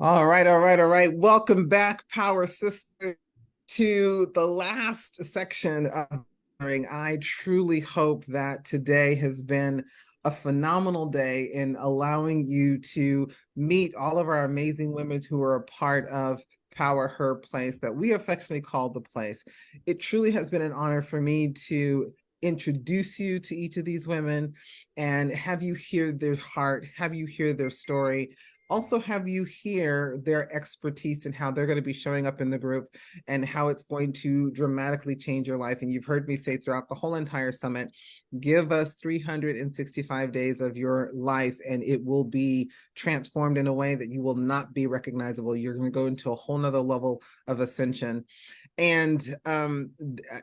All right, all right, all right. Welcome back, Power Sister, to the last section of Gathering. I truly hope that today has been a phenomenal day in allowing you to meet all of our amazing women who are a part of Power Her Place that we affectionately call the place. It truly has been an honor for me to introduce you to each of these women and have you hear their heart, have you hear their story, also have you hear their expertise and how they're going to be showing up in the group and how it's going to dramatically change your life. And you've heard me say throughout the whole entire summit, give us 365 days of your life and it will be transformed in a way that you will not be recognizable. You're going to go into a whole nother level of ascension. And I'm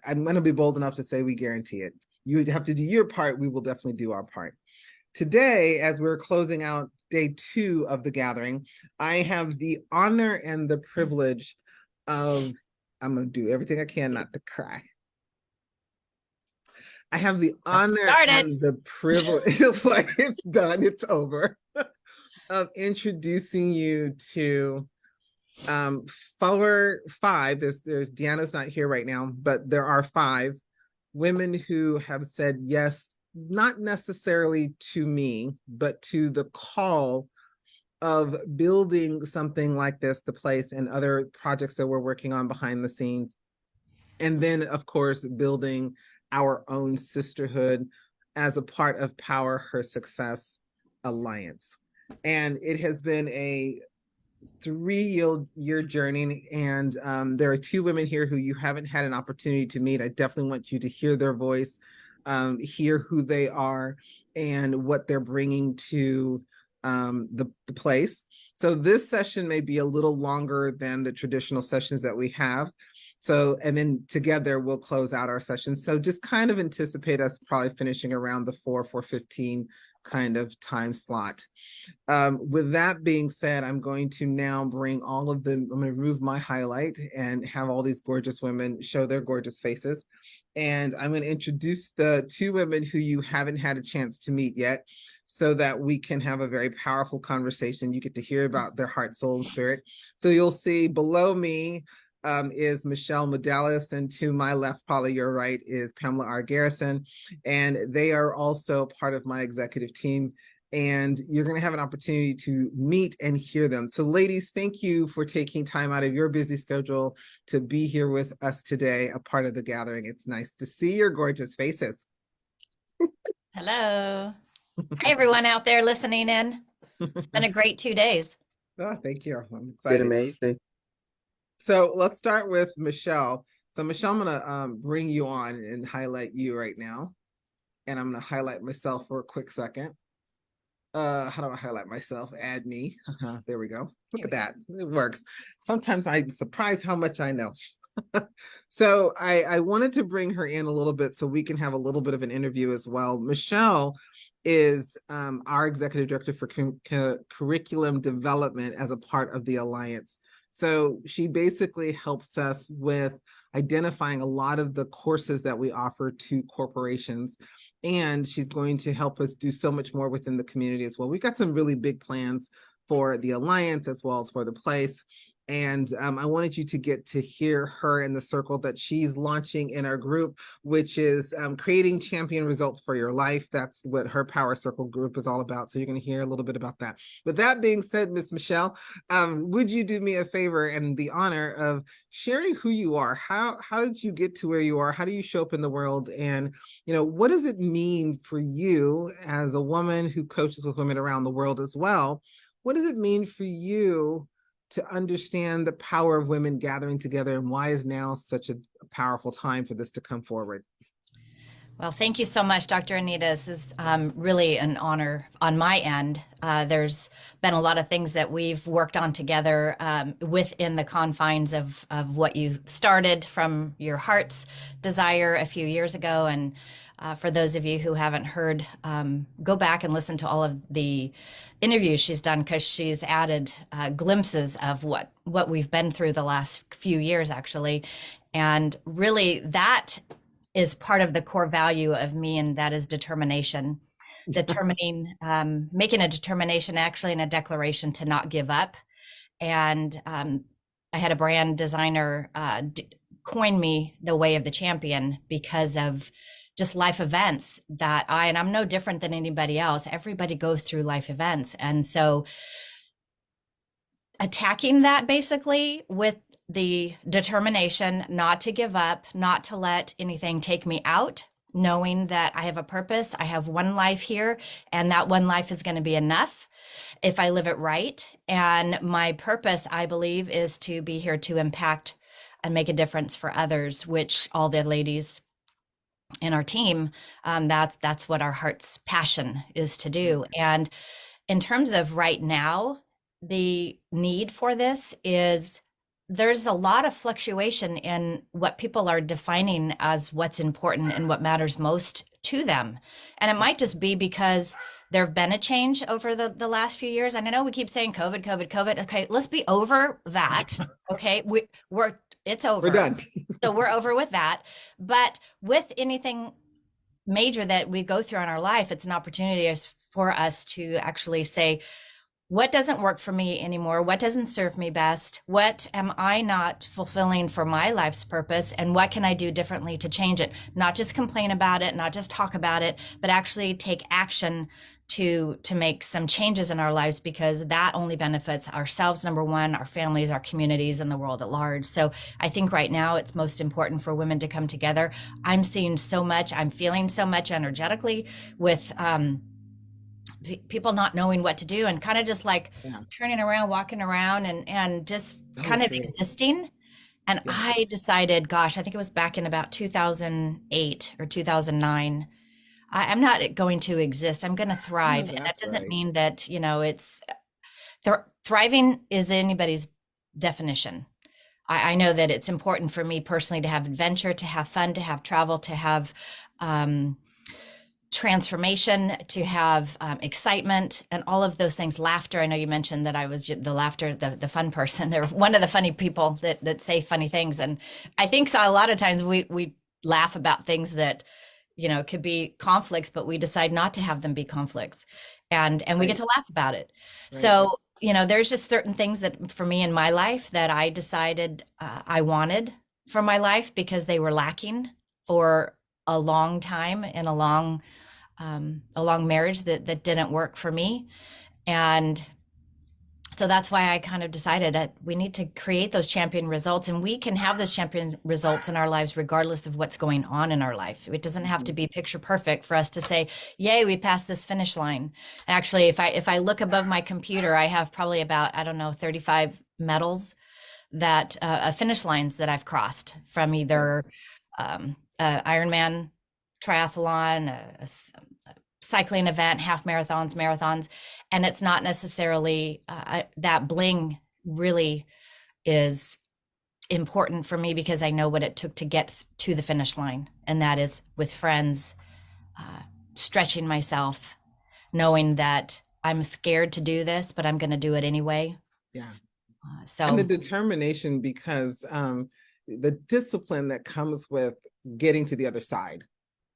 going to be bold enough to say we guarantee it. You have to do your part. We will definitely do our part. Today, as we're closing out day 2 of the gathering, I have the honor and the privilege of, I'm going to do everything I can not to cry. I have the honor and the privilege, it's like it's done, it's over, of introducing you to 5, there's Deanna's not here right now, but there are 5 women who have said yes, not necessarily to me, but to the call of building something like this, the place, and other projects that we're working on behind the scenes. And then, of course, building our own sisterhood as a part of Power Her Success Alliance. And it has been a 3-year journey, and there are 2 women here who you haven't had an opportunity to meet. I definitely want you to hear their voice, hear who they are and what they're bringing to the place. So this session may be a little longer than the traditional sessions that we have. So, and then together we'll close out our session. So just kind of anticipate us probably finishing around the 4:15 kind of time slot. With that being said, I'm going to now bring all of them, I'm going to remove my highlight and have all these gorgeous women show their gorgeous faces. And I'm going to introduce the 2 women who you haven't had a chance to meet yet so that we can have a very powerful conversation. You get to hear about their heart, soul, and spirit. So you'll see below me is Michelle Modalis, and to my left, probably your right, is Pamela R. Garrison. And they are also part of my executive team. And you're going to have an opportunity to meet and hear them. So ladies, thank you for taking time out of your busy schedule to be here with us today, a part of the gathering. It's nice to see your gorgeous faces. Hello. Hi, everyone out there listening in. It's been a great 2 days. Oh, thank you. I'm Been excited. amazing. So let's start with Michelle. So Michelle, I'm going to bring you on and highlight you right now. And I'm going to highlight myself for a quick second. How do I highlight myself? Add me. There we go. Look at that. It works. Sometimes I'm surprised how much I know. So I wanted to bring her in a little bit so we can have a little bit of an interview as well. Michelle is our executive director for curriculum development as a part of the Alliance. So she basically helps us with identifying a lot of the courses that we offer to corporations. And she's going to help us do so much more within the community as well. We've got some really big plans for the Alliance as well as for the place. And I wanted you to get to hear her in the circle that she's launching in our group, which is creating champion results for your life. That's what her Power Circle group is all about. So you're going to hear a little bit about that. With that being said, Miss Michelle, would you do me a favor and the honor of sharing who you are? How did you get to where you are? How do you show up in the world? And, what does it mean for you as a woman who coaches with women around the world as well? What does it mean for you to understand the power of women gathering together, and why is now such a powerful time for this to come forward? Well, thank you so much, Dr. Anita. This is really an honor on my end. There's been a lot of things that we've worked on together within the confines of what you started from your heart's desire a few years ago. And for those of you who haven't heard, go back and listen to all of the interviews she's done, because she's added glimpses of what we've been through the last few years, actually. And really, that is part of the core value of me, and that is determination. Making a determination actually in a declaration to not give up And I had a brand designer coin me the way of the champion because of just life events that and I'm no different than anybody else. Everybody goes through life events. And so attacking that basically with the determination not to give up, not to let anything take me out, knowing that I have a purpose, I have one life here, and that one life is going to be enough if I live it right. And my purpose, I believe, is to be here to impact and make a difference for others, which all the ladies in our team, that's what our heart's passion is to do. And in terms of right now, the need for this is there's a lot of fluctuation in what people are defining as what's important and what matters most to them. And it might just be because there have been a change over the last few years. And I know we keep saying COVID, COVID, COVID. Okay, let's be over that. Okay, it's over. We're done. So we're over with that. But with anything major that we go through in our life, it's an opportunity for us to actually say, what doesn't work for me anymore? What doesn't serve me best? What am I not fulfilling for my life's purpose? And what can I do differently to change it? Not just complain about it, not just talk about it, but actually take action to make some changes in our lives, because that only benefits ourselves, number one, our families, our communities, and the world at large. So I think right now it's most important for women to come together. I'm seeing so much, I'm feeling so much energetically with people not knowing what to do and kind of just like turning around, walking around and just kind of existing. And I decided, gosh, I think it was back in about 2008 or 2009. I'm not going to exist. I'm going to thrive. And that doesn't mean that, it's thriving is anybody's definition. I know that it's important for me personally to have adventure, to have fun, to have travel, to have transformation, to have excitement, and all of those things. Laughter. I know you mentioned that I was the laughter, the fun person, or one of the funny people that say funny things. And I think so, a lot of times we laugh about things that, could be conflicts, but we decide not to have them be conflicts. And we get to laugh about it. Right. So, there's just certain things that for me in my life that I decided I wanted for my life because they were lacking for a long time in a long marriage that didn't work for me. And so that's why I kind of decided that we need to create those champion results, and we can have those champion results in our lives regardless of what's going on in our life. It doesn't have to be picture perfect for us to say, yay, we passed this finish line. And actually, if I look above my computer, I have probably about, 35 medals that finish lines that I've crossed from either Ironman, triathlon, a cycling event, half marathons. And it's not necessarily that bling really is important for me because I know what it took to get to the finish line. And that is with friends, stretching myself, knowing that I'm scared to do this, but I'm going to do it anyway. Yeah. And the determination, because the discipline that comes with getting to the other side.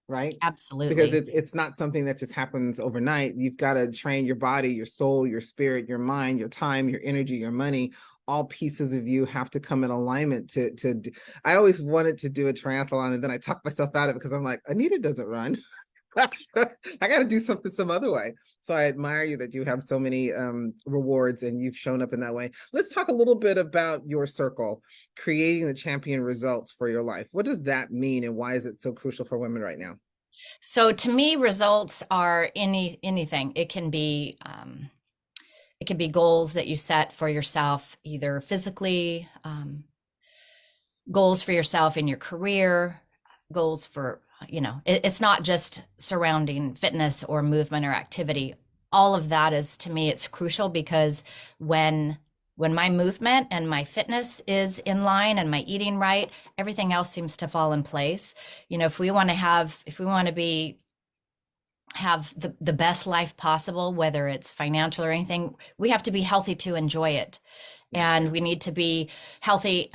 Right? Absolutely. Because it's not something that just happens overnight. You've got to train your body, your soul, your spirit, your mind, your time, your energy, your money. All pieces of you have to come in alignment to I always wanted to do a triathlon, and then I talked myself out of it because I'm like, Anita doesn't run. I got to do something some other way. So I admire you that you have so many rewards and you've shown up in that way. Let's talk a little bit about your circle, creating the champion results for your life. What does that mean, and why is it so crucial for women right now? So to me, results are anything. It can be goals that you set for yourself, either physically, goals for yourself in your career, goals for, it's not just surrounding fitness or movement or activity. All of that is, to me, it's crucial, because when my movement and my fitness is in line and my eating right, everything else seems to fall in place. If we want to have the best life possible, whether it's financial or anything, we have to be healthy to enjoy it. And we need to be healthy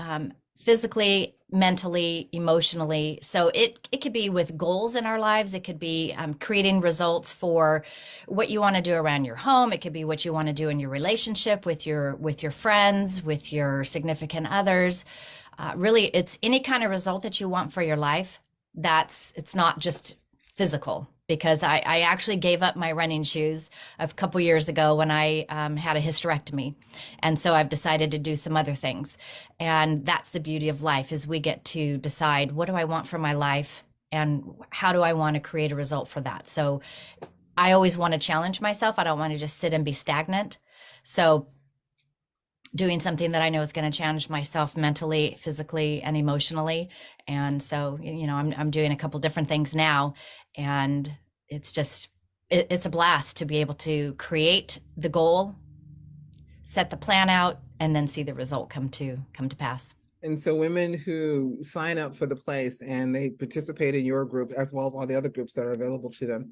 physically, mentally, emotionally. So it could be with goals in our lives. It could be creating results for what you want to do around your home. It could be what you want to do in your relationship with your friends, with your significant others. Really, it's any kind of result that you want for your life. It's not just physical, because I actually gave up my running shoes a couple years ago when I had a hysterectomy. And so I've decided to do some other things. And that's the beauty of life, is we get to decide, what do I want for my life and how do I want to create a result for that? So I always want to challenge myself. I don't want to just sit and be stagnant. So doing something that I know is going to challenge myself mentally, physically, and emotionally. And so, I'm doing a couple different things now, and it's just, it's a blast to be able to create the goal, set the plan out, and then see the result come to pass. And so women who sign up for the place and they participate in your group, as well as all the other groups that are available to them,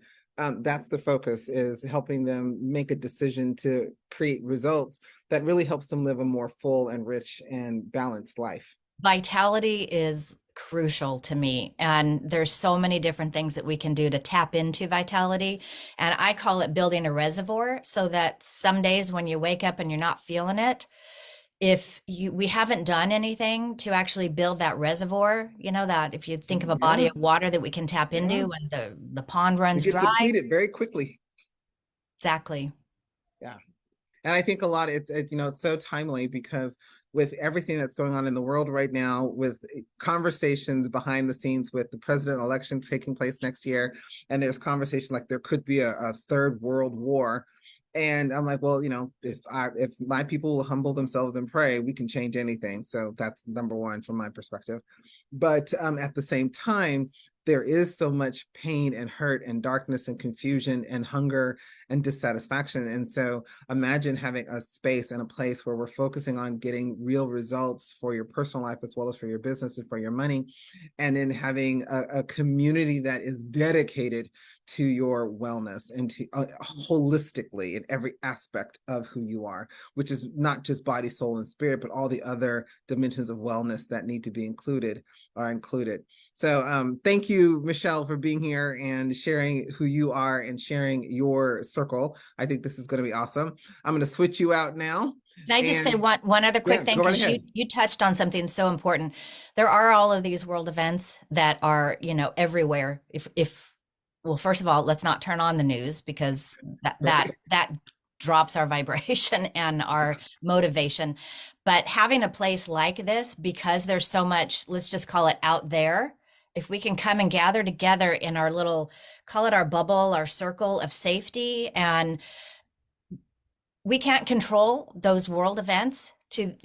that's the focus, is helping them make a decision to create results that really helps them live a more full and rich and balanced life. Vitality is crucial to me, and there's so many different things that we can do to tap into vitality, and I call it building a reservoir, so that some days when you wake up and you're not feeling it, if we haven't done anything to actually build that reservoir, that if you think of a body Yeah, of water that we can tap yeah. into when the pond It runs gets dry. depleted very quickly. Exactly. Yeah. And I think a lot, it's so timely, because with everything that's going on in the world right now, with conversations behind the scenes with the president election taking place next year, and there's conversation like there could be a third world war. And I'm like, well, if my people will humble themselves and pray, we can change anything. So that's number one from my perspective. But at the same time, there is so much pain and hurt and darkness and confusion and hunger and dissatisfaction. And so imagine having a space and a place where we're focusing on getting real results for your personal life, as well as for your business and for your money, and then having a community that is dedicated to your wellness and to holistically in every aspect of who you are, which is not just body, soul, and spirit, but all the other dimensions of wellness that need to be included are included. So thank you, Michelle, for being here and sharing who you are and sharing your circle. I think this is going to be awesome. I'm going to switch you out now. Can I just say And one other quick yeah, thing? go right Because you ahead. you touched on something so important. There are all of these world events that are, everywhere. If well, first of all, let's not turn on the news, because that that Right. that drops our vibration and our motivation. But having a place like this, because there's so much, let's just call it out there, if we can come and gather together in our little, call it our bubble, our circle of safety, and we can't control those world events to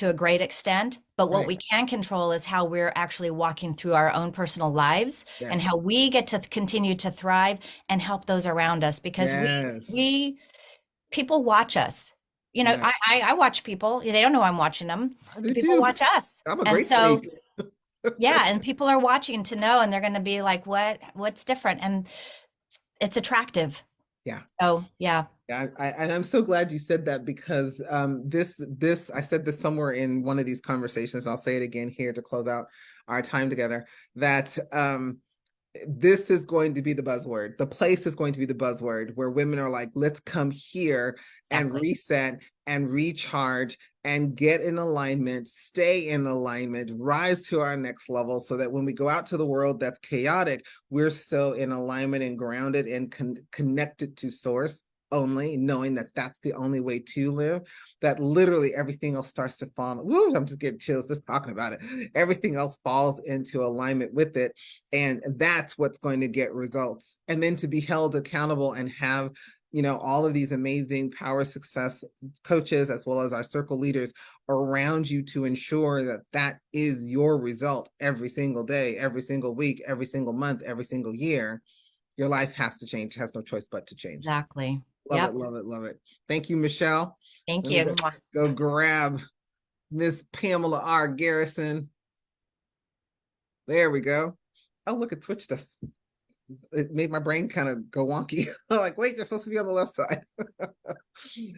a great extent, but what Right. we can control is how we're actually walking through our own personal lives, and Yes. how we get to continue to thrive and help those around us, because Yes. we people watch us. Yes. I watch people. They don't know I'm watching them, I but do people too. watch us. I'm a And great so, snake. yeah, and people are watching to know, and they're going to be like, what's different? And it's attractive. Yeah. So, yeah, Yeah, and I'm so glad you said that, because this I said this somewhere in one of these conversations. I'll say it again here to close out our time together. That this is going to be the buzzword. The place is going to be the buzzword, where women are like, let's come here and exactly. reset and recharge and get in alignment, stay in alignment, rise to our next level, so that when we go out to the world that's chaotic, we're so in alignment and grounded and connected to source only, knowing that that's the only way to live, that literally everything else starts to fall. Woo, I'm just getting chills just talking about it. Everything else falls into alignment with it. And that's what's going to get results. And then to be held accountable and have all of these amazing power success coaches, as well as our circle leaders around you, to ensure that that is your result every single day, every single week, every single month, every single year. Your life has to change, has no choice but to change. Exactly. Love it, Yep. love it, love it. Thank you, Michelle. Thank Let me you. go grab Miss Pamela R. Garrison. There we go. Oh, look, it switched us. It made my brain kind of go wonky. I'm like, wait, you're supposed to be on the left side.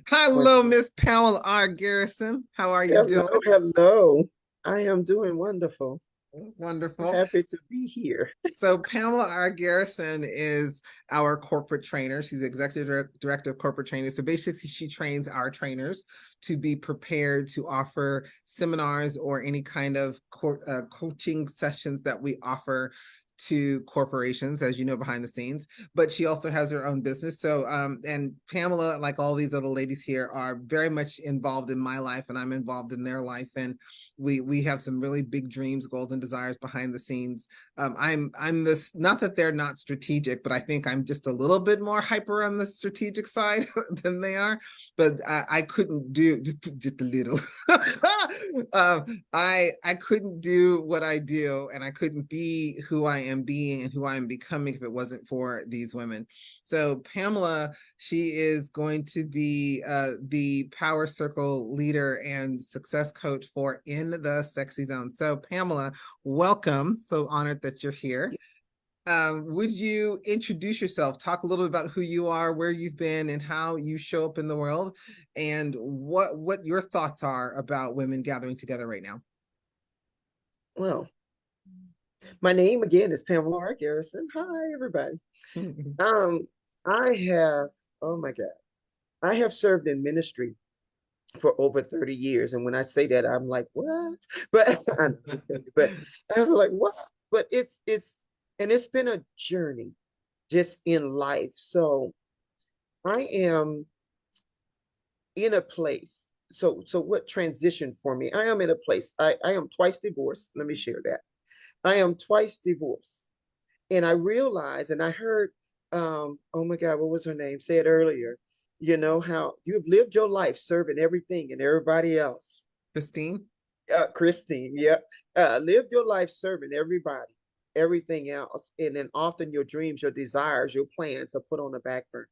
Hello, Miss Pamela R. Garrison. How are you Hello, doing? hello. I am doing wonderful. I'm Wonderful. happy to be here. So Pamela R. Garrison is our corporate trainer. She's executive director of corporate training. So basically, she trains our trainers to be prepared to offer seminars or any kind of coaching sessions that we offer to corporations, as you know, behind the scenes. But she also has her own business. So, and Pamela, like all these other ladies here, are very much involved in my life, and I'm involved in their life. And we have some really big dreams, goals, and desires behind the scenes. I'm this, not that they're not strategic, but I think I'm just a little bit more hyper on the strategic side than they are. But I couldn't do just a little. I couldn't do what I do, and I couldn't be who I am being and who I am becoming if it wasn't for these women. So Pamela, she is going to be the Power Circle leader and success coach for In the Sexy Zone. So Pamela, welcome. So honored that you're here. Would you introduce yourself? Talk a little about who you are, where you've been, and how you show up in the world, and what your thoughts are about women gathering together right now. Well, my name again is Pamela R. Garrison. Hi, everybody. Um, I have, oh my God, I have served in ministry for over 30 years. And when I say that, I'm like, what? But but I'm like, what? But and it's been a journey just in life. So I am in a place. So what transitioned for me? I am in a place. I am twice divorced. Let me share that. I am twice divorced. And I realized, and I heard, oh my God, what was her name? Say it earlier. You know how you've lived your life serving everything and everybody else. Christine? Christine, yeah. Lived your life serving everybody, everything else. And then often your dreams, your desires, your plans are put on the back burner.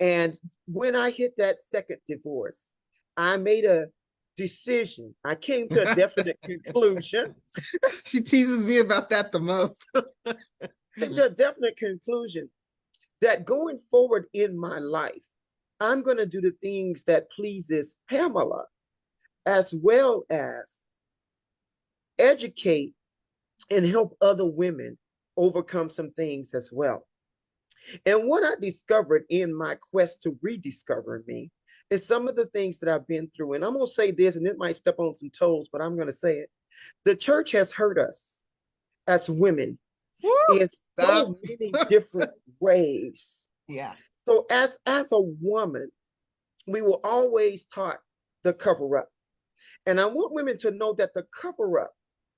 And when I hit that second divorce, I made a decision. I came to a definite conclusion. She teases me about that the most. Came to a definite conclusion that going forward in my life, I'm going to do the things that pleases Pamela, as well as educate and help other women overcome some things as well. And what I discovered in my quest to rediscover me is some of the things that I've been through. And I'm going to say this, and it might step on some toes, but I'm going to say it. The church has hurt us as women in so many different ways. Yeah. So as a woman, we were always taught the cover up. And I want women to know that the cover up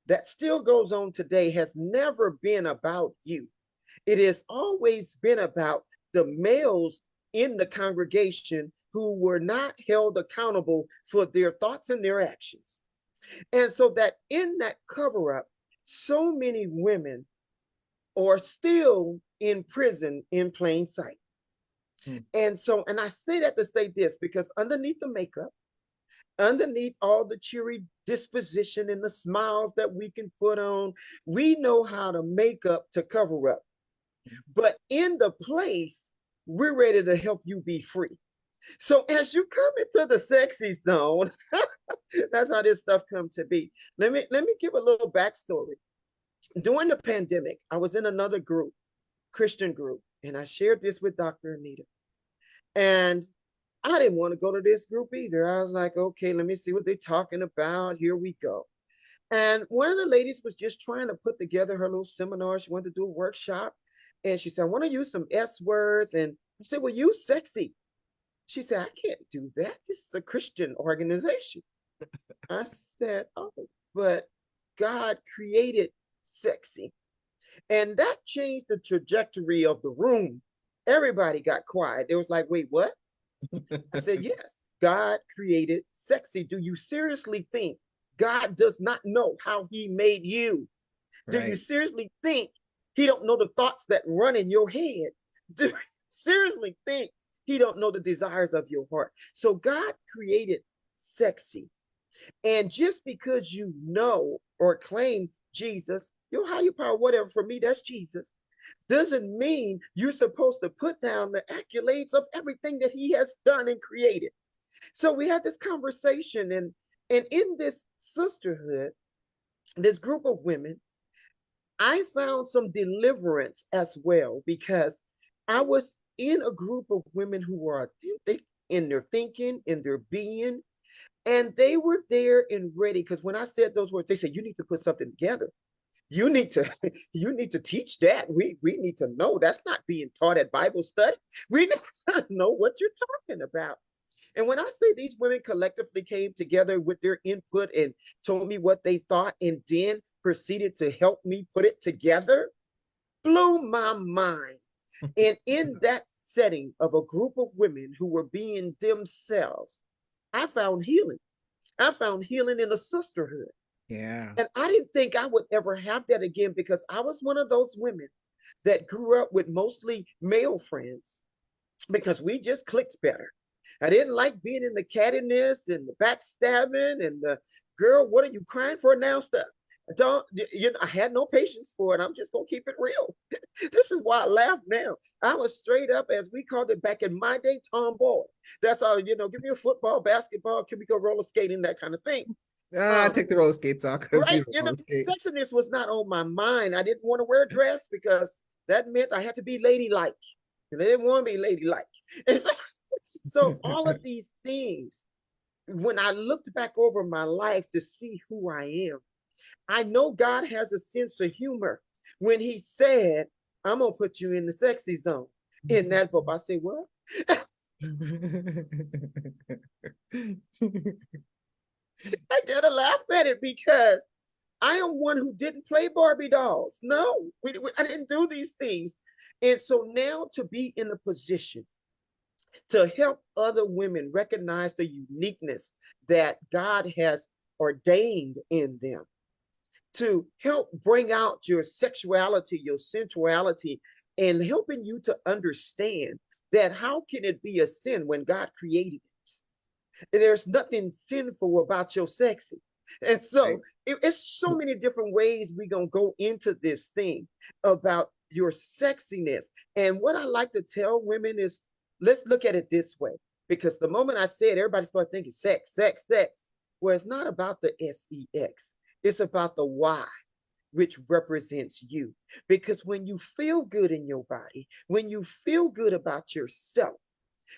that still goes on today has never been about you. It has always been about the males in the congregation who were not held accountable for their thoughts and their actions. And so that in that cover up, so many women are still in prison in plain sight. And so, and I say that to say this, because underneath the makeup, underneath all the cheery disposition and the smiles that we can put on, we know how to make up to cover up. But in the place, we're ready to help you be free. So as you come into the sexy zone, that's how this stuff come to be. Let me give a little backstory. During the pandemic, I was in another group, Christian group, and I shared this with Dr. Anita. And I didn't want to go to this group either. I was like, okay, let me see what they're talking about. Here we go. And one of the ladies was just trying to put together her little seminar. She wanted to do a workshop. And she said, I want to use some S words. And I said, well, use sexy. She said, I can't do that. This is a Christian organization. I said, oh, but God created sexy. And that changed the trajectory of the room. Everybody got quiet. It was like, wait, what? I said, yes, God created sexy. Do you seriously think God does not know how he made you? Right. Do you seriously think he don't know the thoughts that run in your head? Do you seriously think he don't know the desires of your heart? So God created sexy. And just because you know or claim Jesus, your higher power, whatever, for me, that's Jesus, doesn't mean you're supposed to put down the accolades of everything that he has done and created. So we had this conversation, And in this sisterhood, this group of women, I found some deliverance as well, because I was in a group of women who were authentic in their thinking, in their being, and they were there and ready. Because when I said those words, they said, "You need to put something together. You need to, you need to teach that. We need to know that's not being taught at Bible study. We need to know what you're talking about." And when I say these women collectively came together with their input and told me what they thought, and then proceeded to help me put it together, blew my mind. And in that setting of a group of women who were being themselves, I found healing. I found healing in a sisterhood. Yeah. And I didn't think I would ever have that again, because I was one of those women that grew up with mostly male friends because we just clicked better. I didn't like being in the cattiness and the backstabbing and the "girl, what are you crying for now" stuff. I don't, you know, I had no patience for it. I'm just gonna keep it real. This is why I laugh now. I was straight up, as we called it back in my day, tomboy. That's all, you know, give me a football, basketball, can we go roller skating, that kind of thing. Take the roller skates off because Right, you don't you know, roller skate. sexiness was not on my mind. I didn't want to wear a dress because that meant I had to be ladylike, and I didn't want to be ladylike. And so all of these things, when I looked back over my life to see who I am, I know God has a sense of humor. When He said, "I'm gonna put you in the sexy zone," in that book, I said, "What?" I gotta laugh at it, because I am one who didn't play Barbie dolls. No, I didn't do these things. And so now to be in a position to help other women recognize the uniqueness that God has ordained in them, to help bring out your sexuality, your sensuality, and helping you to understand that how can it be a sin when God created it? There's nothing sinful about your sexy. And so Right. it's so many different ways we're going to go into this thing about your sexiness. And what I like to tell women is, let's look at it this way. Because the moment I said, everybody started thinking sex, sex, sex. Well, it's not about the sex. It's about the Y, which represents you. Because when you feel good in your body, when you feel good about yourself,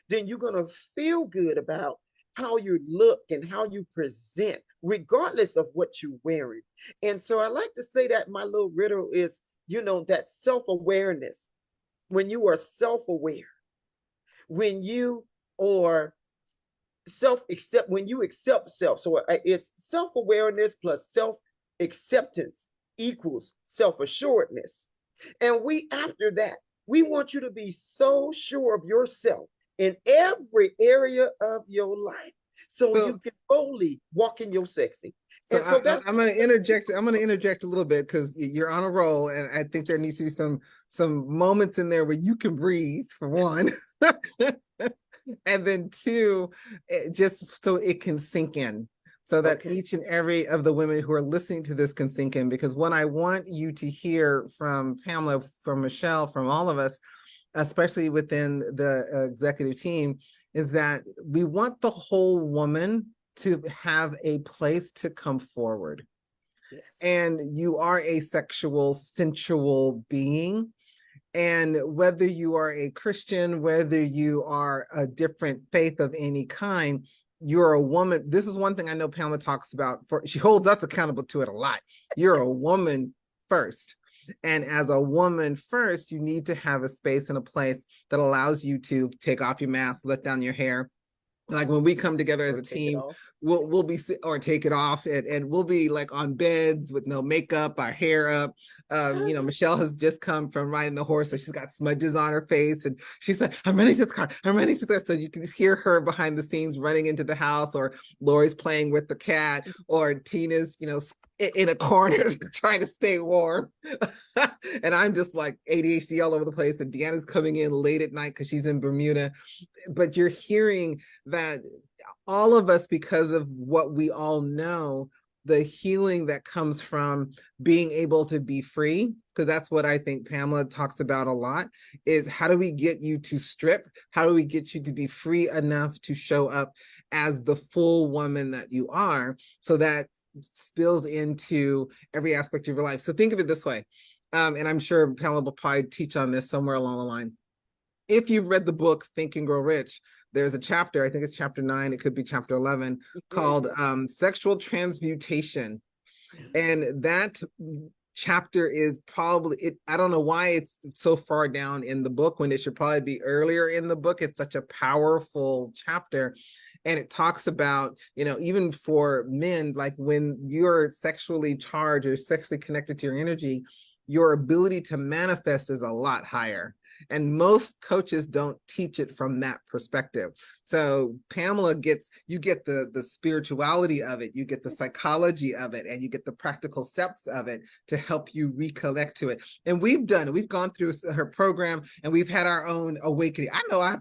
then you're going to feel good about how you look and how you present, regardless of what you're wearing. And so I like to say that my little riddle is, you know, that self-awareness. When you are self-aware, when you are self-accept, when you accept self. So it's self-awareness plus self-acceptance equals self-assuredness. And we, after that, we want you to be so sure of yourself in every area of your life, so So you can boldly walk in your sexy. So And so that's I'm going to interject. I'm going to interject a little bit because you're on a roll, and I think there needs to be some moments in there where you can breathe, for one, and then two, just so it can sink in, so that okay. each and every of the women who are listening to this can sink in. Because what I want you to hear from Pamela, from Michelle, from all of us, especially within the executive team, is that we want the whole woman to have a place to come forward. Yes. And you are a sexual, sensual being. And whether you are a Christian, whether you are a different faith of any kind, you're a woman. This is one thing I know Pamela talks about. She holds us accountable to it a lot. You're a woman first. And as a woman first, you need to have a space and a place that allows you to take off your mask, let down your hair. Like when we come together as a team, we'll be, or take it off, and we'll be like on beds with no makeup, our hair up. You know, Michelle has just come from riding the horse, so she's got smudges on her face, and she's like, "I'm running to the car, I'm running to the," so you can hear her behind the scenes running into the house, or Lori's playing with the cat, or Tina's, you know, in a corner trying to stay warm. And I'm just like ADHD all over the place, and Deanna's coming in late at night because she's in Bermuda. But you're hearing that all of us, because of what we all know, the healing that comes from being able to be free, because that's what I think Pamela talks about a lot, is how do we get you to strip? How do we get you to be free enough to show up as the full woman that you are, so that spills into every aspect of your life? So think of it this way, and I'm sure Pamela will probably teach on this somewhere along the line. If you've read the book Think and Grow Rich, there's a chapter, I think it's chapter 9, it could be chapter 11, called Sexual Transmutation. And that chapter is probably, I don't know why it's so far down in the book when it should probably be earlier in the book. It's such a powerful chapter. And it talks about, even for men, like when you're sexually charged or sexually connected to your energy, your ability to manifest is a lot higher. And most coaches don't teach it from that perspective. So Pamela you get the spirituality of it, you get the psychology of it, and you get the practical steps of it to help you recollect to it. And we've done it. We've gone through her program and we've had our own awakening. I know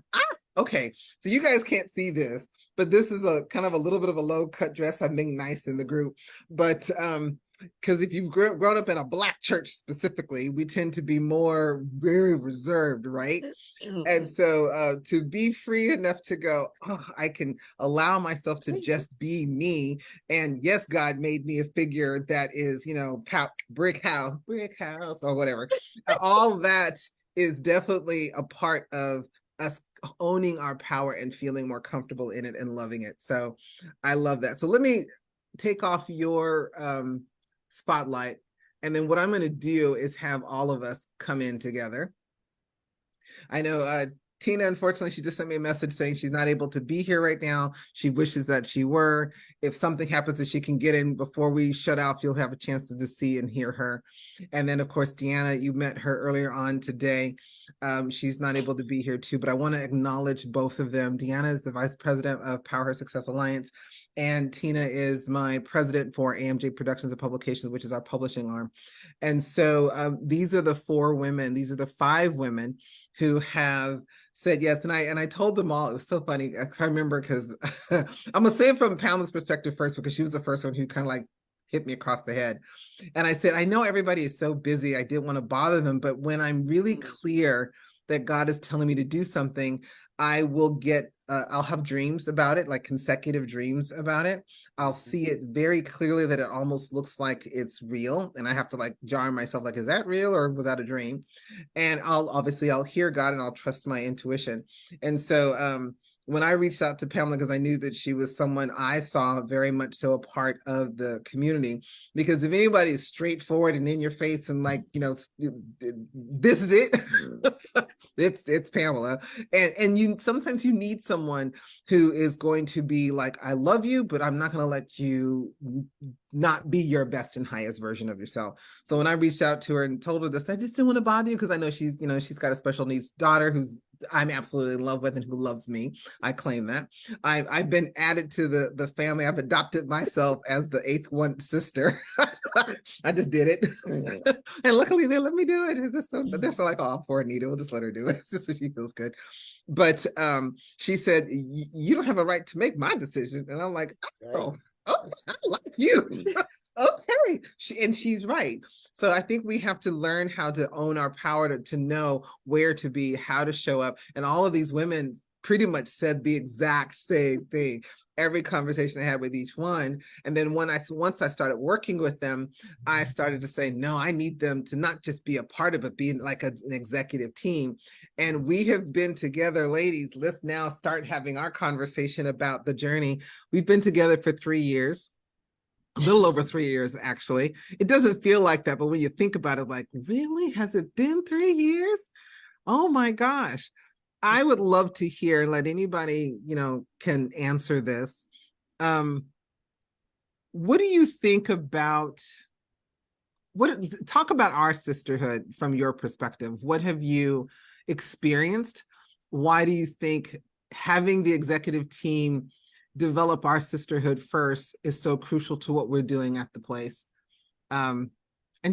okay, so you guys can't see this, but this is a kind of a little bit of a low cut dress. I'm being nice in the group, but because if you've grown up in a Black church specifically, we tend to be more very reserved, right? And so to be free enough to go, oh, I can allow myself to just be me. And yes, God made me a figure that is, brick house or whatever. All that is definitely a part of us owning our power and feeling more comfortable in it and loving it. So I love that. So let me take off your spotlight. And then what I'm going to do is have all of us come in together. I know Tina, unfortunately, she just sent me a message saying she's not able to be here right now. She wishes that she were. If something happens that she can get in before we shut off, you'll have a chance to just see and hear her. And then, of course, Deanna, you met her earlier on today. She's not able to be here too, but I want to acknowledge both of them. Deanna is the Vice President of Power Her Success Alliance, and Tina is my president for AMJ Productions and Publications, which is our publishing arm. And so these are the 4 women, these are the 5 women who have said yes. And I told them all, it was so funny. I remember because I'm gonna say it from Pamela's perspective first, because she was the first one who kind of like hit me across the head. And I said, I know everybody is so busy, I didn't want to bother them, but when I'm really clear that God is telling me to do something, I will get, I'll have dreams about it, like consecutive dreams about it. I'll see it very clearly that it almost looks like it's real. And I have to like jar myself, like, is that real or was that a dream? And I'll hear God and I'll trust my intuition. And so when I reached out to Pamela, because I knew that she was someone I saw very much so a part of the community, because if anybody is straightforward and in your face and like, this is it, it's Pamela. And sometimes you need someone who is going to be like, I love you, but I'm not going to let you not be your best and highest version of yourself. So when I reached out to her and told her this, I just didn't want to bother you, because I know she's got a special needs daughter who's I'm absolutely in love with and who loves me. I claim that. I've been added to the family. I've adopted myself as the 8th one sister. I just did it. And luckily they let me do it. They're so like, oh, poor Anita, we'll just let her do it just so she feels good. But she said, you don't have a right to make my decision. And I'm like, oh, I like you. Okay. She's right. So I think we have to learn how to own our power, to know where to be, how to show up. And all of these women pretty much said the exact same thing. Every conversation I had with each one. And then once I started working with them, I started to say, no, I need them to not just be a part of it, be like an executive team. And we have been together, ladies. Let's now start having our conversation about the journey. We've been together for 3 years. A little over 3 years, actually. It doesn't feel like that, but when you think about it, like, really? Has it been 3 years? Oh my gosh. I would love to hear, let anybody, can answer this. What do you think about, talk about our sisterhood from your perspective. What have you experienced? Why do you think having the executive team develop our sisterhood first is so crucial to what we're doing at the place? And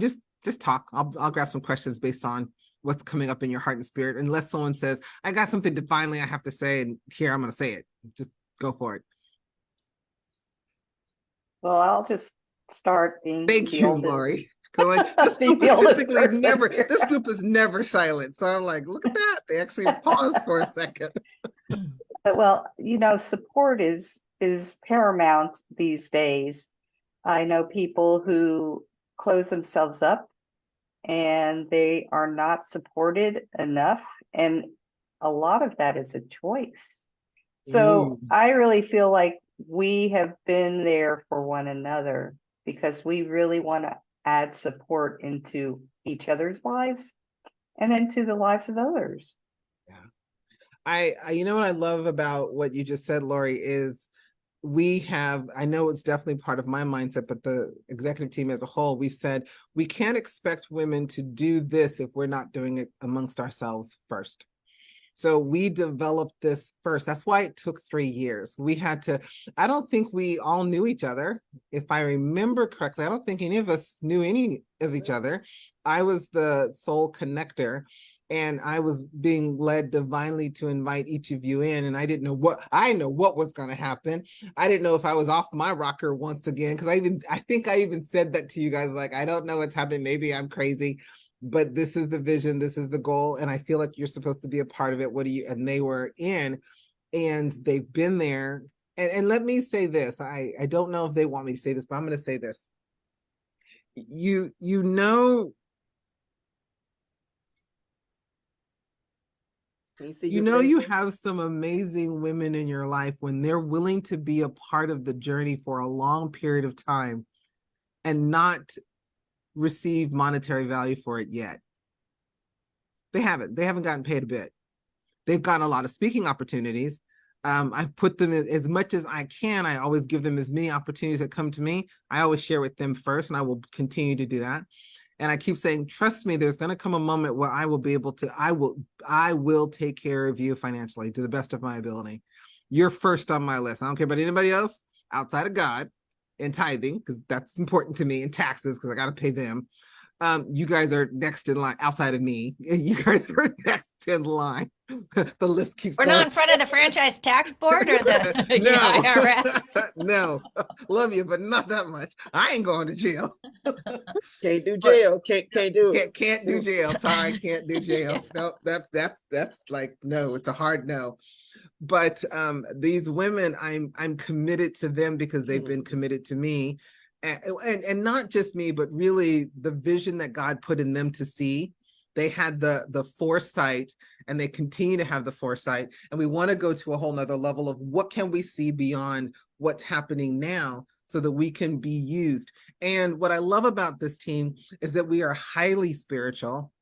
just talk. I'll grab some questions based on what's coming up in your heart and spirit, unless someone says, I got something divinely I have to say, and here I'm going to say it. Just go for it. Well, I'll just start being Thank the you, oldest. Lori. 'Cause like this Being group the is oldest typically person never, here. this group is never silent. So I'm like, look at that. They actually paused for a second. Well, support is paramount these days. I know people who close themselves up and they are not supported enough, and a lot of that is a choice. So I really feel like we have been there for one another because we really want to add support into each other's lives and into the lives of others. Yeah. You know what I love about what you just said, Lori, is I know it's definitely part of my mindset, but the executive team as a whole, we've said we can't expect women to do this if we're not doing it amongst ourselves first. So we developed this first. That's why it took 3 years. I don't think we all knew each other. If I remember correctly, I don't think any of us knew any of each other. I was the sole connector, and I was being led divinely to invite each of you in. And I didn't know what was going to happen. I didn't know if I was off my rocker once again, because I think I even said that to you guys, like, I don't know what's happening. Maybe I'm crazy, but this is the vision, this is the goal, and I feel like you're supposed to be a part of it. And they were in, and they've been there. And let me say this, I don't know if they want me to say this, but I'm going to say this. You know you have some amazing women in your life when they're willing to be a part of the journey for a long period of time and not receive monetary value for it yet. They haven't gotten paid a bit. They've gotten a lot of speaking opportunities. I've put them in, as much as I can. I always give them as many opportunities that come to me. I always share with them first, and I will continue to do that. And I keep saying, trust me, there's going to come a moment where I will be able to, I will take care of you financially to the best of my ability. You're first on my list. I don't care about anybody else outside of God and tithing, because that's important to me, and taxes, because I got to pay them. You guys are next in line outside of me. You guys are next in line. The list keeps We're going. not in front of the franchise tax board or the No. IRS. No, love you, but not that much. I ain't going to jail. Can't do jail. Can't do it. Can't do jail. Sorry, can't do jail. No, that's like, no, it's a hard no. But these women, I'm committed to them because they've been committed to me. And not just me, but really the vision that God put in them to see. They had the foresight, and they continue to have the foresight. And we want to go to a whole nother level of what can we see beyond what's happening now so that we can be used. And what I love about this team is that we are highly spiritual,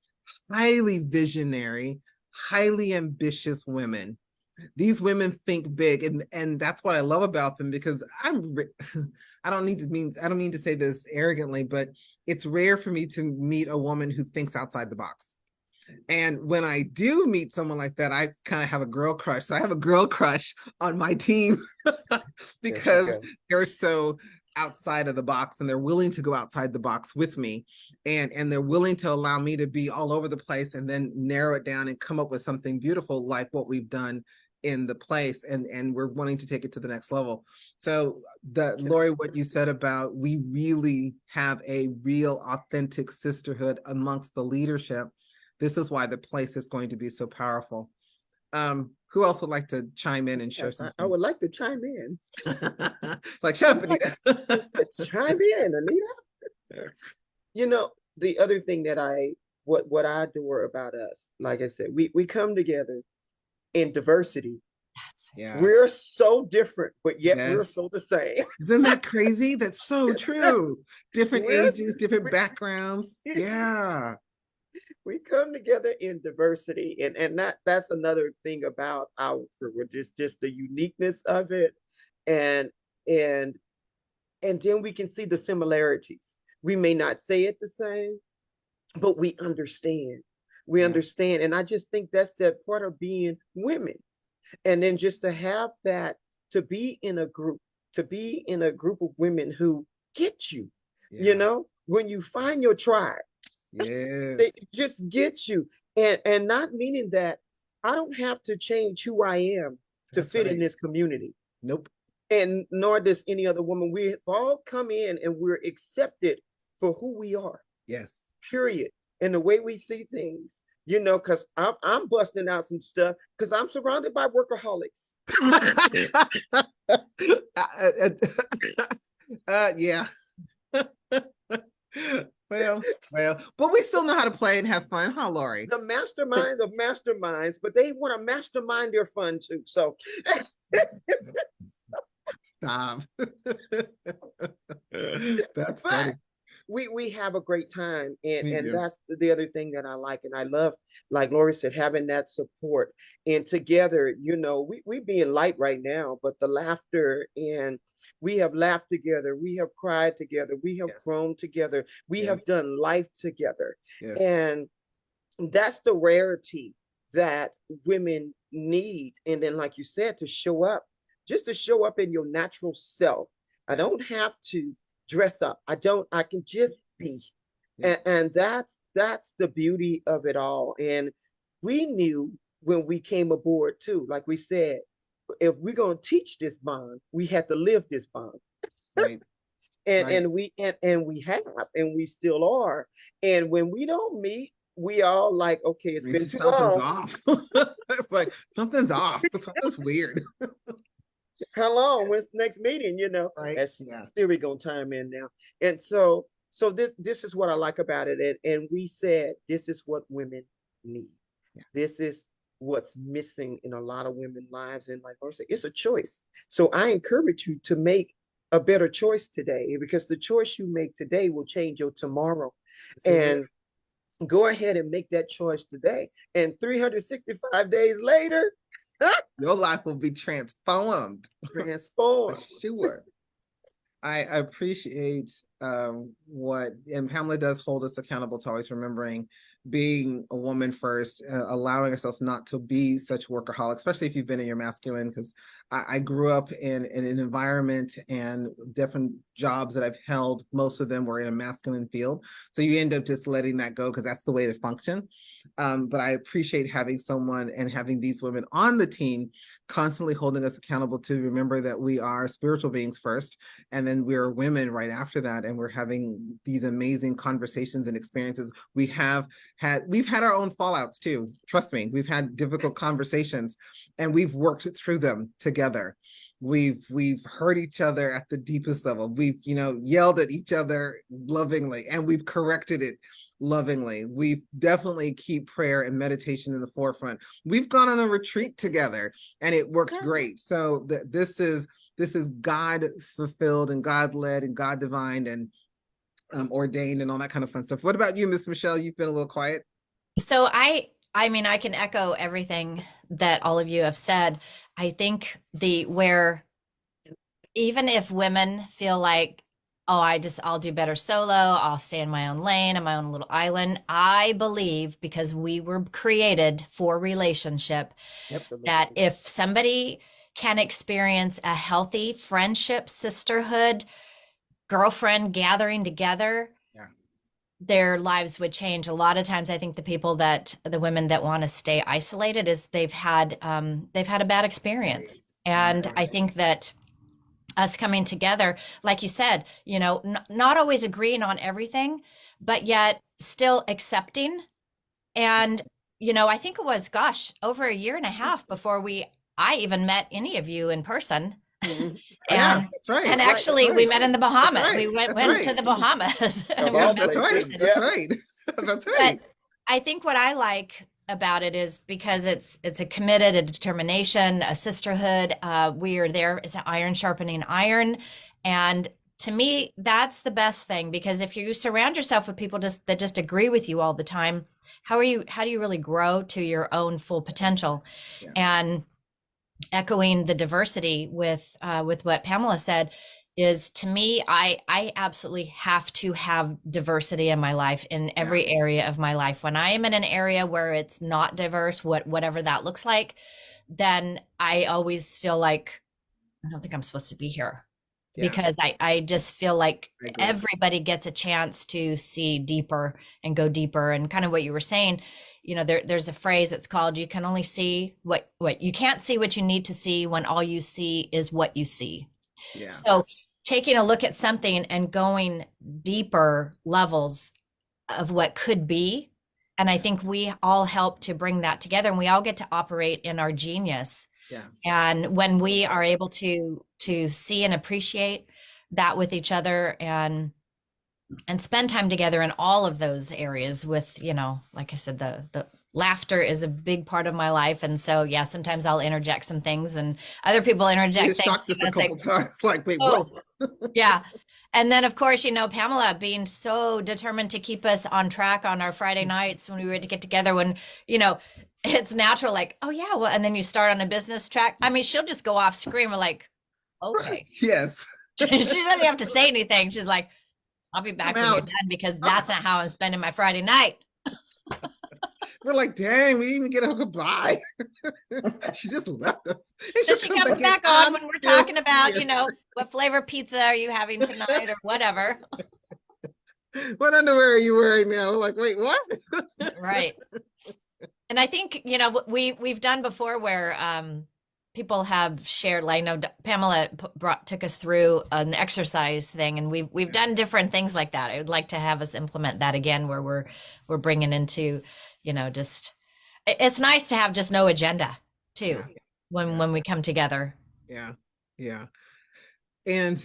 highly visionary, highly ambitious women. These women think big, and that's what I love about them, because I don't mean to say this arrogantly, but it's rare for me to meet a woman who thinks outside the box. And when I do meet someone like that, I kind of have a girl crush. So I have a girl crush on my team because they're so outside of the box, and they're willing to go outside the box with me, and they're willing to allow me to be all over the place and then narrow it down and come up with something beautiful like what we've done in the place, and we're wanting to take it to the next level. So Lori, what you said about, we really have a real authentic sisterhood amongst the leadership. This is why the place is going to be so powerful. Who else would like to chime in and share something? I would like to chime in. Like, shut up, Anita. Chime in, Anita. You know, the other thing that what I adore about us, like I said, we come together in diversity. Yeah. We're so different, but yet we're so the same. Isn't that crazy? That's so true. Different ages, different backgrounds. Yeah. We come together in diversity, and that's another thing about our crew, just the uniqueness of it, and and then we can see the similarities. We may not say it the same, but we understand. We understand, and I just think that's that part of being women. And then just to have that, to be in a group of women who get you, when you find your tribe, they just get you. And not meaning that I don't have to change who I am to fit in this community. Nope. and nor does any other woman. We've all come in and we're accepted for who we are, Yes. period. And the way we see things, you know, because I'm busting out some stuff because I'm surrounded by workaholics. Yeah. But we still know how to play and have fun, huh, Lori? The masterminds of masterminds, but they want to mastermind their fun too. So Stop. That's but funny. we have a great time, and We do. that's the other thing that I like, and I love, like Lori said, having that support. And together, you know, we being light right now, but the laughter, and we have laughed together, we have cried together, we have Yes. grown together, we Yes. have done life together. Yes. And that's the rarity that women need. And then, like you said, to show up, just to show up in your natural self. I don't have to dress up. I can just be. Yeah. And that's the beauty of it all. And we knew when we came aboard too, like we said, if we're gonna teach this bond, we had to live this bond. Right. And Right. and we have, and we still are. And when we don't meet, we all like, okay, it's been too Something's long. off. It's like something's off. Something's weird. How long? When's the next meeting? You know, Right. that's Yeah. Siri gonna chime in now. And so this is what I like about it. And we said this is what women need. Yeah. This is what's missing in a lot of women's lives. And like I said, it's a choice. So I encourage you to make a better choice today, because the choice you make today will change your tomorrow. And go ahead and make that choice today. And 365 days later, your life will be transformed. transform. Sure. I appreciate what, and Pamela does hold us accountable to always remembering being a woman first, allowing ourselves not to be such workaholics, especially if you've been in your masculine, because I grew up in an environment and different jobs that I've held, most of them were in a masculine field. So you end up just letting that go because that's the way to function. But I appreciate having someone and having these women on the team constantly holding us accountable to remember that we are spiritual beings first, and then we're women right after that, and we're having these amazing conversations and experiences. We've had our own fallouts too. Trust me, we've had difficult conversations and we've worked through them together. We've hurt each other at the deepest level. We've, yelled at each other lovingly, and we've corrected it lovingly. We definitely keep prayer and meditation in the forefront. We've gone on a retreat together and it worked great. So this is God fulfilled and God led and God divined and ordained and all that kind of fun stuff. What about you, Miss Michelle? You've been a little quiet. So I mean, I can echo everything that all of you have said. I think where even if women feel like, oh, I'll do better solo, I'll stay in my own lane, in my own little island. I believe, because we were created for relationship, Absolutely. that if somebody can experience a healthy friendship, sisterhood, girlfriend gathering together, their lives would change. A lot of times I think the women that want to stay isolated is they've had a bad experience. And I think that us coming together, like you said, not always agreeing on everything, but yet still accepting. And, I think it was, over a year and a half before I even met any of you in person. Mhm. And that's right. And actually, we met in the Bahamas. Right. We went right. to the Bahamas. Of all That's right. places. That's Yeah. right. That's right. But I think what I like about it is because it's a committed, a determination, a sisterhood. We are there. It's an iron sharpening iron. And to me, that's the best thing, because if you surround yourself with people that just agree with you all the time, how do you really grow to your own full potential? Yeah. And echoing the diversity with what Pamela said is, to me, I absolutely have to have diversity in my life, in every area of my life. When I am in an area where it's not diverse, whatever that looks like, then I always feel like I don't think I'm supposed to be here. Because I just feel like everybody gets a chance to see deeper and go deeper. And kind of what you were saying, there's a phrase that's called, you can only see what you can't see what you need to see when all you see is what you see. Yeah. So taking a look at something and going deeper levels of what could be. And I think we all help to bring that together, and we all get to operate in our genius. Yeah. And when we are able to see and appreciate that with each other, and spend time together in all of those areas with, like I said, the laughter is a big part of my life. And so, yeah, sometimes I'll interject some things and other people interject It things. shocked us a couple times. Like, wait, Oh, whoa. yeah. And then, of course, Pamela being so determined to keep us on track on our Friday nights when we were to get together, when, it's natural, like, oh, yeah, well, and then you start on a business track. I mean, she'll just go off screen. We're like, okay. Yes. She doesn't have to say anything. She's like, I'll be back I'm when you're out. done, because that's not how I'm spending my Friday night. We're like, dang, we didn't even get a goodbye. She just left us. And Then she she'll come comes in, back on "I'm when we're still talking about, here." what flavor pizza are you having tonight or whatever. What underwear are you wearing now? We're like, wait, what? Right. And I think, we've done before where people have shared, like, I know Pamela took us through an exercise thing, and we've done different things like that. I would like to have us implement that again, where we're bringing into, just, it's nice to have just no agenda too, when we come together. Yeah. Yeah. And,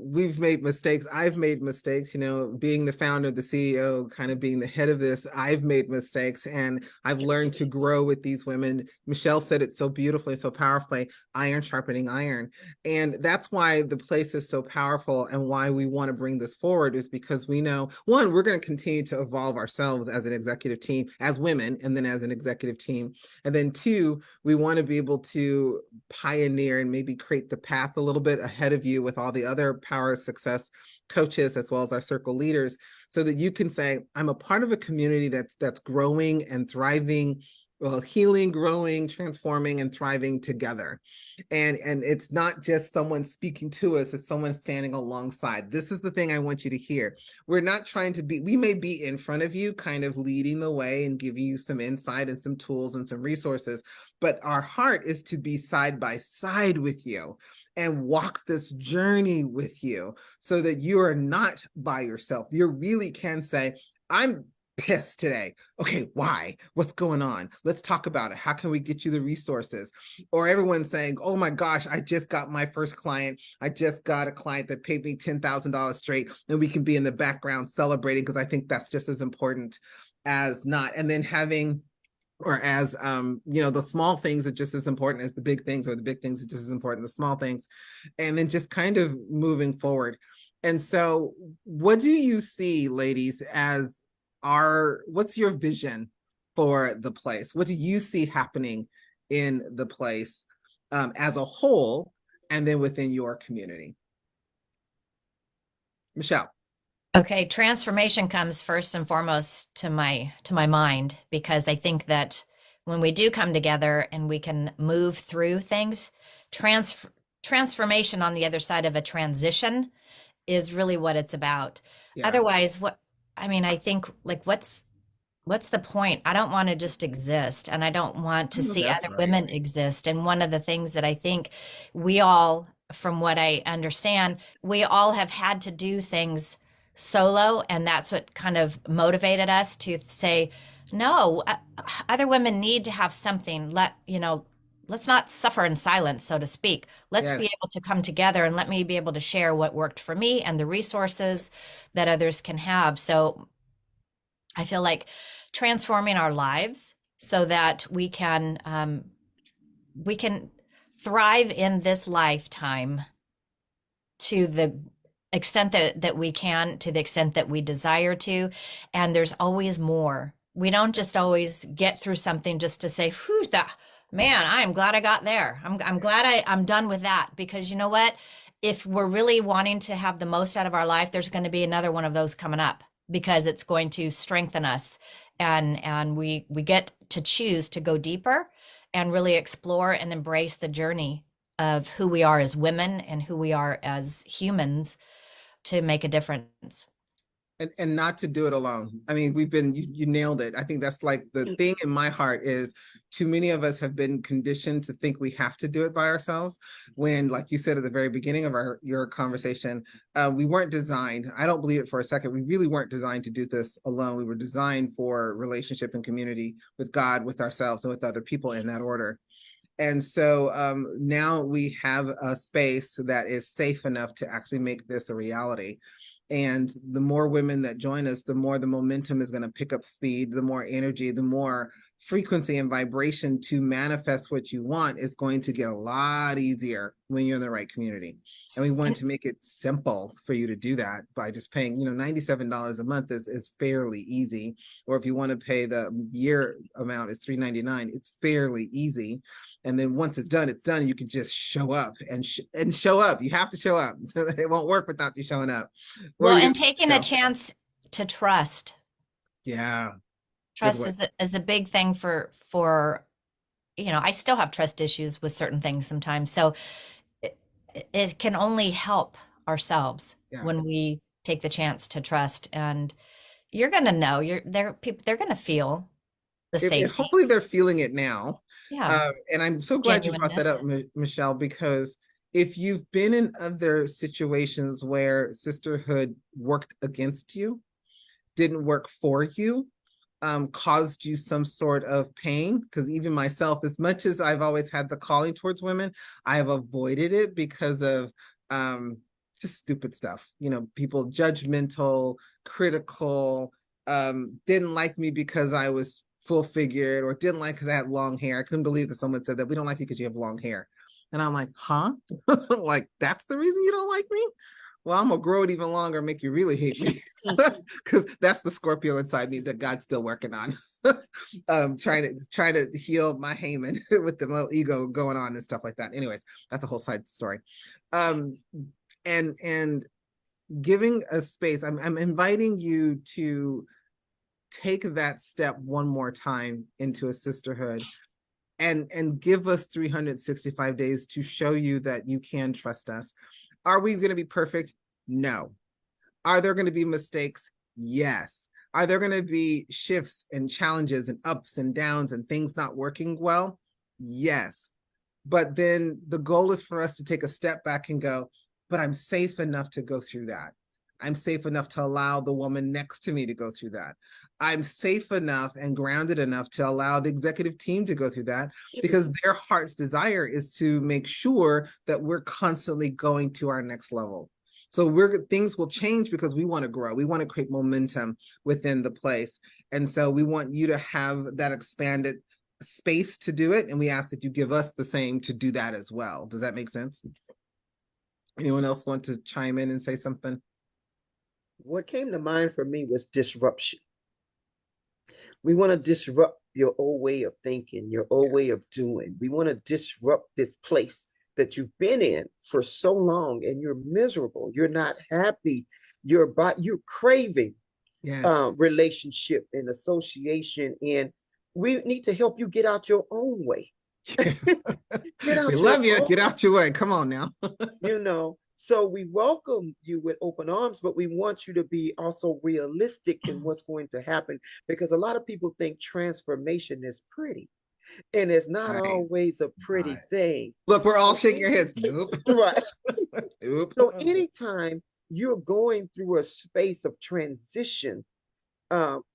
we've made mistakes. I've made mistakes, being the founder, the CEO, kind of being the head of this. I've made mistakes, and I've learned to grow with these women. Michelle said it so beautifully, so powerfully, iron sharpening iron. And that's why the place is so powerful, and why we want to bring this forward is because we know, one, we're going to continue to evolve ourselves as an executive team, as women, and then as an executive team. And then two, we want to be able to pioneer and maybe create the path a little bit ahead of you with all the other power of success coaches, as well as our circle leaders, so that you can say, I'm a part of a community that's growing and thriving, well, healing, growing, transforming, and thriving together. And it's not just someone speaking to us, it's someone standing alongside. This is the thing I want you to hear. We're not trying to we may be in front of you, kind of leading the way and giving you some insight and some tools and some resources, but our heart is to be side by side with you and walk this journey with you, so that you are not by yourself. You really can say, I'm pissed today. Okay, why? What's going on? Let's talk about it. How can we get you the resources? Or everyone's saying, oh my gosh, I just got my first client. I just got a client that paid me $10,000 straight, and we can be in the background celebrating, because I think that's just as important as not. And then having, or as the small things are just as important as the big things, or the big things are just as important as the small things, and then just kind of moving forward. And so what do you see, ladies, as what's your vision for the place? What do you see happening in the place as a whole, and then within your community? Michelle. Okay, transformation comes first and foremost to my mind, because I think that when we do come together and we can move through things, transformation on the other side of a transition is really what it's about. Yeah. Otherwise, I think, like, what's the point? I don't want to just exist, and I don't want to see other women exist. And one of the things that I think we all, from what I understand, we all have had to do things solo, and that's what kind of motivated us to say, no, other women need to have something. Let's not suffer in silence, so to speak. Let's be able to come together, and let me be able to share what worked for me and the resources that others can have. So I feel like transforming our lives so that we can thrive in this lifetime to the extent that we can, to the extent that we desire to. And there's always more. We don't just always get through something just to say, whew, man, I'm glad I got there. I'm glad I'm done with that. Because you know what? If we're really wanting to have the most out of our life, there's going to be another one of those coming up, because it's going to strengthen us. And we get to choose to go deeper and really explore and embrace the journey of who we are as women and who we are as humans, to make a difference. And not to do it alone. I mean, you nailed it. I think that's like the thing in my heart is too many of us have been conditioned to think we have to do it by ourselves. When, like you said at the very beginning of your conversation, we weren't designed. I don't believe it for a second. We really weren't designed to do this alone. We were designed for relationship and community with God, with ourselves, and with other people in that order. And so now we have a space that is safe enough to actually make this a reality. And the more women that join us, the more the momentum is going to pick up speed, the more energy, the more frequency and vibration to manifest what you want is going to get a lot easier when you're in the right community. And we want to make it simple for you to do that by just paying, $97 a month is fairly easy. Or if you want to pay the year amount, it's $399. It's fairly easy. And then once it's done, you can just show up and show up. You have to show up. It won't work without you showing up. Well, and taking a chance to trust. Yeah. Trust is a big thing for, I still have trust issues with certain things sometimes. So it can only help ourselves when we take the chance to trust. And you're going to know they're going to feel the safety. Hopefully they're feeling it now. Yeah. And I'm so glad you brought that up, Michelle, because if you've been in other situations where sisterhood worked against you, didn't work for you, caused you some sort of pain, because even myself, as much as I've always had the calling towards women, I have avoided it because of just stupid stuff. People judgmental, critical, didn't like me because I was full figured, or didn't like because I had long hair. I couldn't believe that someone said that we don't like you because you have long hair. And I'm like, huh? Like, that's the reason you don't like me? Well, I'm gonna grow it even longer, make you really hate me. Because that's the Scorpio inside me that God's still working on. Trying to heal my Haman with the little ego going on and stuff like that. Anyways, that's a whole side story. And giving a space, I'm inviting you to take that step one more time into a sisterhood and give us 365 days to show you that you can trust us. Are we going to be perfect? No. Are there going to be mistakes? Yes. Are there going to be shifts and challenges and ups and downs and things not working well? Yes. But then the goal is for us to take a step back and go, but I'm safe enough to go through that. I'm safe enough to allow the woman next to me to go through that. I'm safe enough and grounded enough to allow the executive team to go through that, because their heart's desire is to make sure that we're constantly going to our next level. So things will change because we want to grow. We want to create momentum within the place. And so we want you to have that expanded space to do it. And we ask that you give us the same to do that as well. Does that make sense? Anyone else want to chime in and say something? What came to mind for me was disruption. We want to disrupt your old way of thinking, your old way of doing. We want to disrupt this place that you've been in for so long, and you're miserable. You're not happy. You're craving relationship and association. And we need to help you get out your own way. We love you. Get out your way. Come on now. So we welcome you with open arms, but we want you to be also realistic in what's going to happen, because a lot of people think transformation is pretty, and it's not always a pretty thing. Look, we're all shaking our heads. Nope. Right. Nope. So anytime you're going through a space of transition,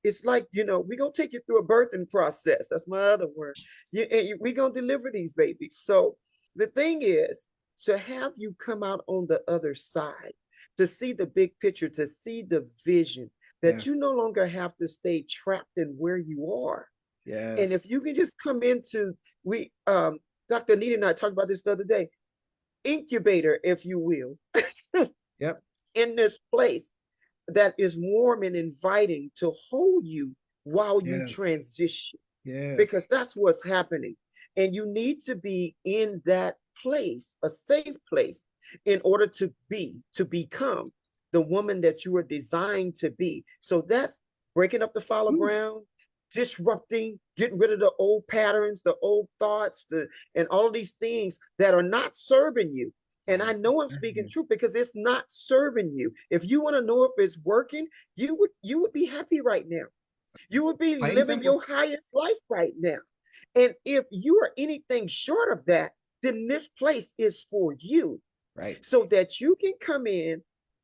it's like, we're going to take you through a birthing process. That's my other word. We're going to deliver these babies. So the thing is, to have you come out on the other side, to see the big picture, to see the vision, that you no longer have to stay trapped in where you are. Yes. And if you can just come into, Dr. Anita and I talked about this the other day, incubator, if you will, in this place that is warm and inviting to hold you while you transition. Yes. Because that's what's happening. And you need to be in that place, a safe place, in order to become the woman that you were designed to be. So that's breaking up the fallow ground, disrupting, getting rid of the old patterns, the old thoughts, and all of these things that are not serving you. And I know I'm speaking truth because it's not serving you. If you want to know if it's working, you would be happy right now. You would be Plain and living simple. your highest life right now. And if you are anything short of that, then this place is for you Right. so that you can come in,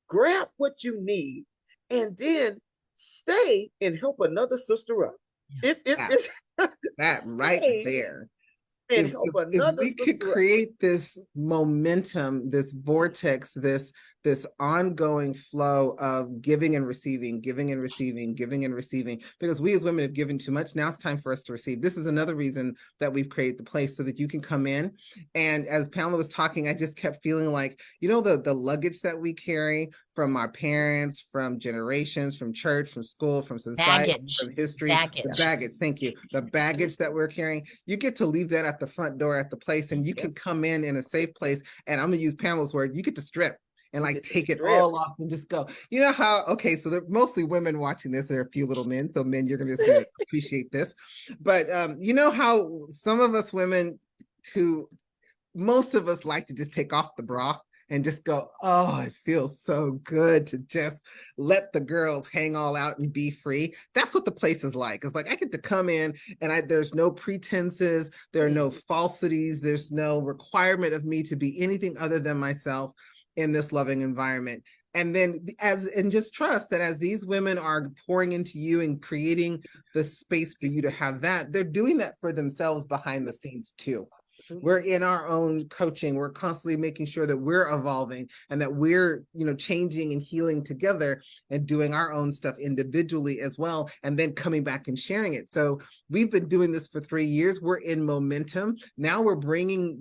grab what you need, and then stay and help another sister up. That, It's that right stay there. and if help if another we could sister up. create this momentum, this vortex, this ongoing flow of giving and receiving, giving and receiving, giving and receiving, because we as women have given too much. Now it's time for us to receive. This is another reason that we've created the place so that you can come in. And as Pamela was talking, I just kept feeling like, the luggage that we carry from our parents, from generations, from church, from school, from society, Baggage. from history, the Baggage. baggage, thank you, the baggage that we're carrying, you get to leave that at the front door at the place, and you can come in a safe place. And I'm gonna use Pamela's word, you get to strip and like take it all off and just go. You know how, okay, so they're mostly women watching this. There are a few little men, so men, you're just gonna appreciate this. But you know how some of us women, most of us like to just take off the bra and just go, oh, it feels so good to just let the girls hang all out and be free. That's what the place is like. It's like I get to come in and there's no pretenses, there are no falsities, there's no requirement of me to be anything other than myself in this loving environment. And then and just trust that as these women are pouring into you and creating the space for you to have that, they're doing that for themselves behind the scenes too. We're in our own coaching. We're constantly making sure that we're evolving and that we're, changing and healing together and doing our own stuff individually as well, and then coming back and sharing it. So we've been doing this for 3 years. We're in momentum. Now we're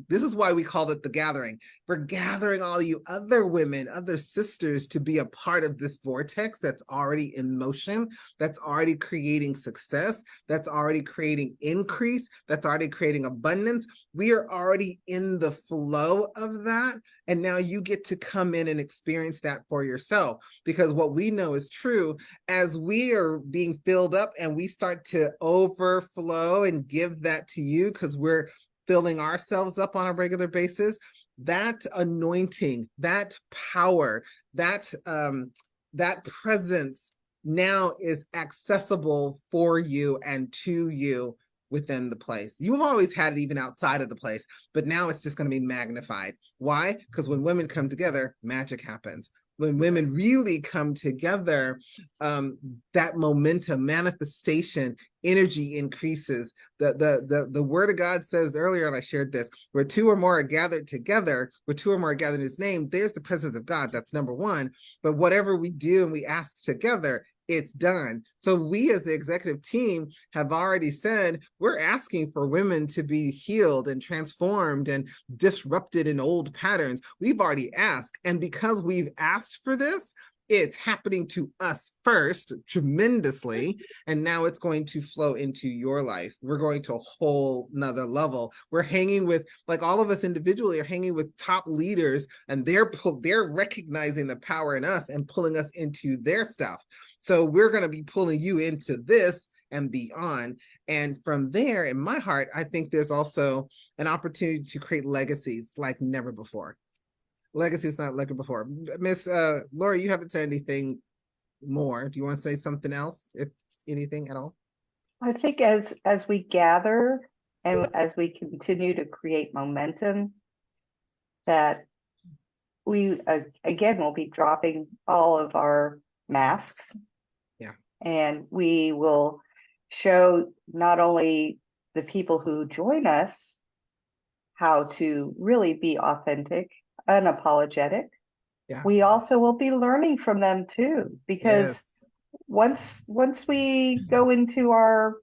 this is why we called it the gathering. We're gathering all you other women, other sisters to be a part of this vortex that's already in motion, that's already creating success, that's already creating increase, that's already creating abundance. We are already in the flow of that. And now you get to come in and experience that for yourself, because what we know is true, as we are being filled up and we start to overflow and give that to you because we're filling ourselves up on a regular basis, that anointing, that power, that presence now is accessible for you and to you within the place. You've always had it even outside of the place, but now it's just going to be magnified. Why? Because when women come together, magic happens. When women really come together, that momentum, manifestation, energy increases. The word of God says earlier, and I shared this, where two or more are gathered together, where two or more are gathered in his name, there's the presence of God. That's number one. But whatever we do and we ask together, it's done. So we as the executive team have already said, we're asking for women to be healed and transformed and disrupted in old patterns. We've already asked. And because we've asked for this, it's happening to us first tremendously. And now it's going to flow into your life. We're going to a whole nother level. We're hanging with, like all of us individually are hanging with top leaders, and they're recognizing the power in us and pulling us into their stuff. So we're going to be pulling you into this and beyond. And from there, in my heart, I think there's also an opportunity to create legacies like never before. Legacies not like before. Miss Laura, you haven't said anything more. Do you want to say something else, if anything at all? I think as we gather and as we continue to create momentum, that we again will be dropping all of our masks. Yeah. And we will show not only the people who join us how to really be authentic, unapologetic. Yeah. We also will be learning from them too, because once we go into our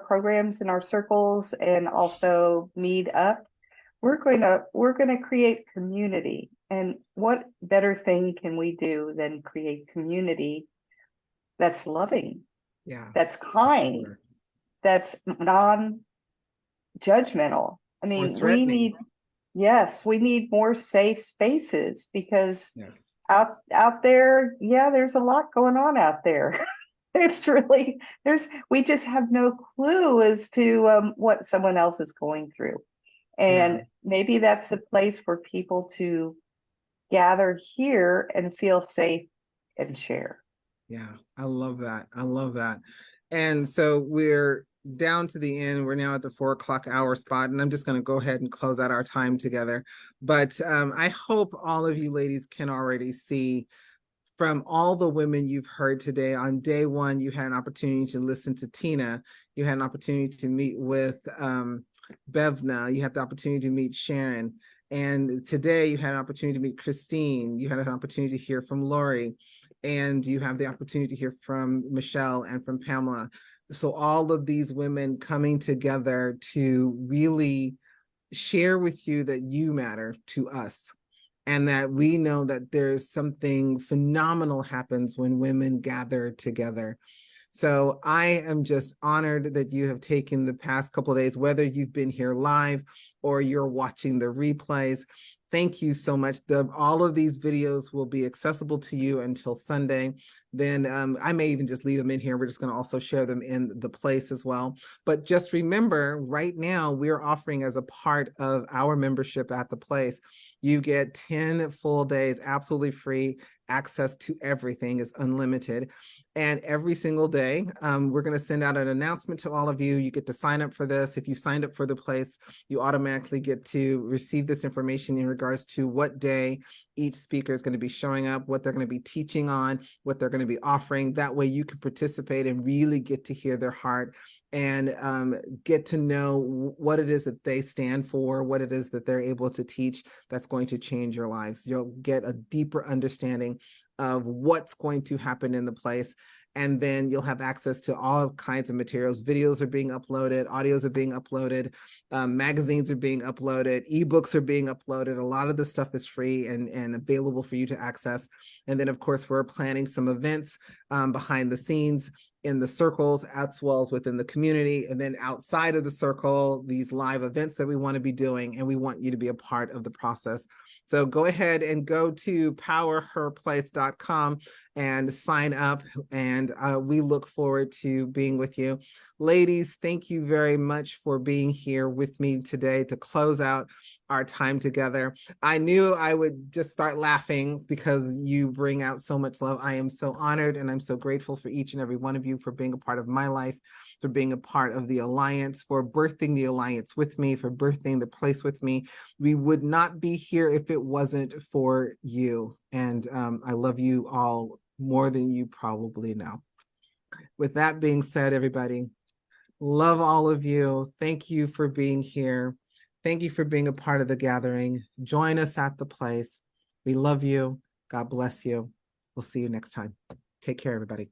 programs and our circles and also meet up, we're going to create community. And what better thing can we do than create community that's loving, that's kind, sure, that's non-judgmental. I mean, we need more safe spaces, because out there, there's a lot going on out there. It's really, we just have no clue as to what someone else is going through. And maybe that's a place for people to gather here and feel safe and share. Yeah, I love that. I love that. And so we're down to the end. We're now at the 4 o'clock hour spot, and I'm just going to go ahead and close out our time together. But I hope all of you ladies can already see from all the women you've heard today. On day one, you had an opportunity to listen to Tina. You had an opportunity to meet with Bevna. You had the opportunity to meet Sharon. And today you had an opportunity to meet Christine. You had an opportunity to hear from Lori. And you have the opportunity to hear from Michelle and from Pamela. So all of these women coming together to really share with you that you matter to us, and that we know that there's something phenomenal happens when women gather together. So I am just honored that you have taken the past couple of days, whether you've been here live or you're watching the replays. Thank you so much. All of these videos will be accessible to you until Sunday. Then I may even just leave them in here. We're just going to also share them in the place as well. But just remember, right now, we're offering as a part of our membership at the place, you get 10 full days, absolutely free access to everything. Is unlimited. And every single day, we're going to send out an announcement to all of you. You get to sign up for this. If you signed up for the place, you automatically get to receive this information in regards to what day each speaker is going to be showing up, what they're going to be teaching on, what they're going to be offering. That way you can participate and really get to hear their heart and get to know what it is that they stand for, what it is that they're able to teach that's going to change your lives. You'll get a deeper understanding of what's going to happen in the place. And then you'll have access to all kinds of materials. Videos are being uploaded, audios are being uploaded, magazines are being uploaded, ebooks are being uploaded. A lot of this stuff is free and available for you to access. And then, of course, we're planning some events behind the scenes in the circles as well as within the community. And then outside of the circle, these live events that we want to be doing, and we want you to be a part of the process. So go ahead and go to powerherplace.com and sign up. And we look forward to being with you. Ladies, thank you very much for being here with me today to close out our time together. I knew I would just start laughing because you bring out so much love. I am so honored and I'm so grateful for each and every one of you for being a part of my life, for being a part of the Alliance, for birthing the Alliance with me, for birthing the place with me. We would not be here if it wasn't for you. And I love you all more than you probably know. With that being said, everybody, love all of you. Thank you for being here. Thank you for being a part of the gathering. Join us at the place. We love you. God bless you. We'll see you next time. Take care, everybody.